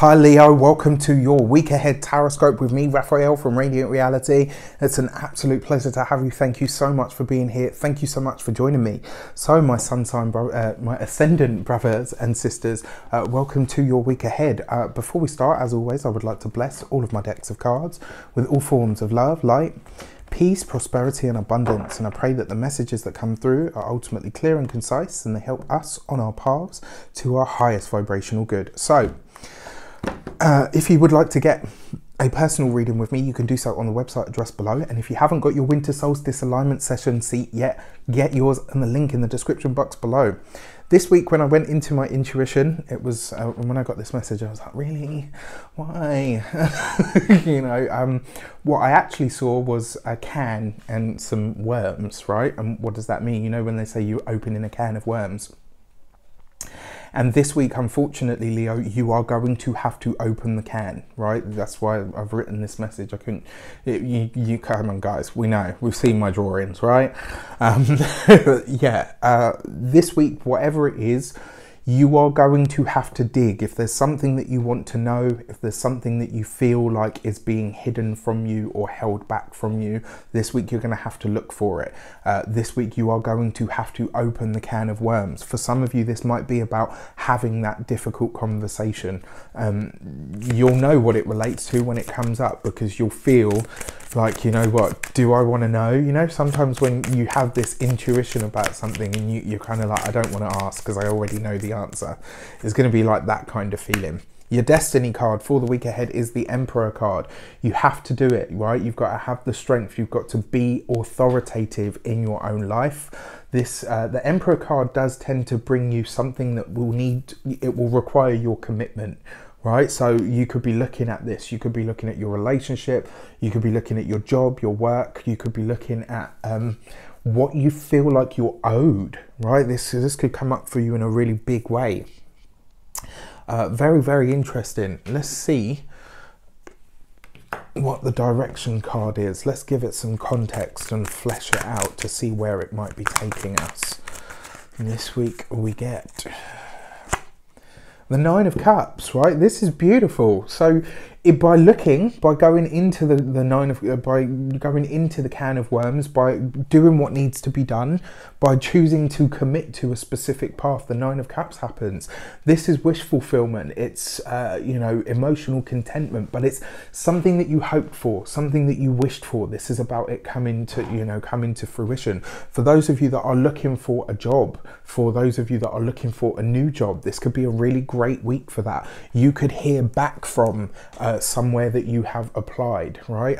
Hi Leo, welcome to your week ahead Taroscope with me, Raphael from Reydiant Reality. It's an absolute pleasure to have you. Thank you so much for being here. Thank you so much for joining me. So my sun sign, my ascendant brothers and sisters, welcome to your week ahead. Before we start, as always, I would like to bless all of my decks of cards with all forms of love, light, peace, prosperity and abundance, and I pray that the messages that come through are ultimately clear and concise and they help us on our paths to our highest vibrational good. So if you would like to get a personal reading with me, you can do so on the website address below. And if you haven't got your winter solstice alignment session seat yet, get yours in the link in the description box below. This week when I went into my intuition, it was when I got this message, I was like, really? Why? What I actually saw was a can and some worms, right? And what does that mean? You know, when they say you open in a can of worms. And this week, unfortunately, Leo, you are going to have to open the can, right? That's why I've written this message. I couldn't, you come on, guys, we know, we've seen my drawings, right? This week, whatever it is, you are going to have to dig. If there's something that you want to know, if there's something that you feel like is being hidden from you or held back from you, this week you're going to have to look for it. This week you are going to have to open the can of worms. For some of you, this might be about having that difficult conversation. You'll know what it relates to when it comes up, because you'll feel like, you know what, do I want to know? You know, sometimes when you have this intuition about something and you're kind of like, I don't want to ask because I already know the answer. It's going to be like that kind of feeling. Your destiny card for the week ahead is the Emperor card. You have to do it, right? You've got to have the strength. You've got to be authoritative in your own life. This the Emperor card does tend to bring you something that will require your commitment. Right, so you could be looking at this, you could be looking at your relationship, you could be looking at your job, your work, you could be looking at what you feel like you're owed, right? This could come up for you in a really big way. Very, very interesting. Let's see what the direction card is. Let's give it some context and flesh it out to see where it might be taking us. And this week we get the Nine of Cups, right? This is beautiful. So by going into the can of worms, by doing what needs to be done, by choosing to commit to a specific path, the Nine of Cups happens. This is wish fulfillment. It's emotional contentment, but it's something that you hoped for, something that you wished for. This is about it coming to fruition. For those of you that are looking for a job, for those of you that are looking for a new job, this could be a really great week for that. You could hear back from somewhere that you have applied, right?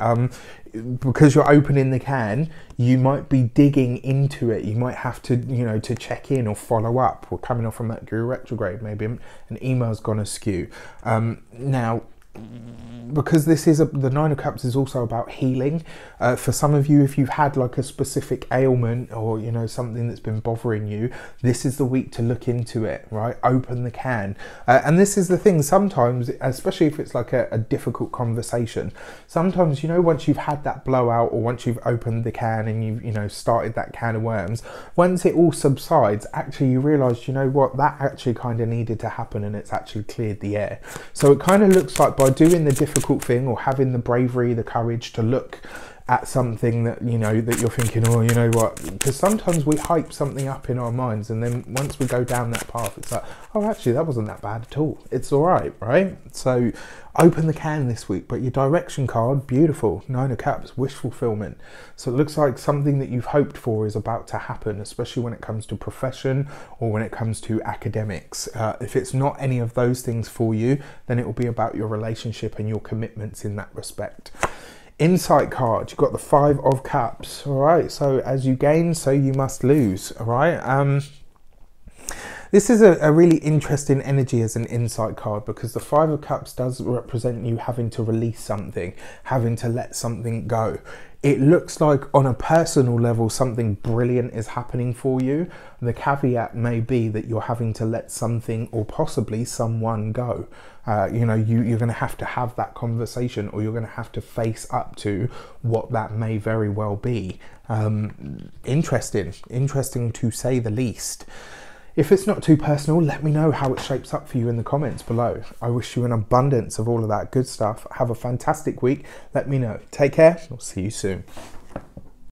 Because you're opening the can, you might be digging into it. You might have to, to check in or follow up. We're coming off from Mercury retrograde. Maybe an email's gone askew. Now, because this is the Nine of Cups is also about healing. For some of you, if you've had like a specific ailment or something that's been bothering you, this is the week to look into it, right? Open the can. And this is the thing, sometimes, especially if it's like a difficult conversation, sometimes, once you've had that blowout or once you've opened the can and you've started that can of worms, once it all subsides, actually you realize, what, that actually kind of needed to happen and it's actually cleared the air. So it kind of looks like by doing the difficult thing or having the bravery, the courage to look at something that that you're thinking, oh, you know what, because sometimes we hype something up in our minds and then once we go down that path, it's like, oh, actually that wasn't that bad at all, it's all right, right? So open the can this week. But your direction card, beautiful, Nine of Cups, wish fulfillment. So it looks like something that you've hoped for is about to happen, especially when it comes to profession or when it comes to academics. If it's not any of those things for you, then it will be about your relationship and your commitments in that respect. Insight card, you've got the Five of Cups. All right, so as you gain, so you must lose. All right. This is a really interesting energy as an insight card, because the Five of Cups does represent you having to release something, having to let something go. It looks like on a personal level something brilliant is happening for you. The caveat may be that you're having to let something or possibly someone go. You're going to have that conversation, or you're going to have to face up to what that may very well be. Interesting to say the least. If it's not too personal, let me know how it shapes up for you in the comments below. I wish you an abundance of all of that good stuff. Have a fantastic week. Let me know. Take care. I'll see you soon.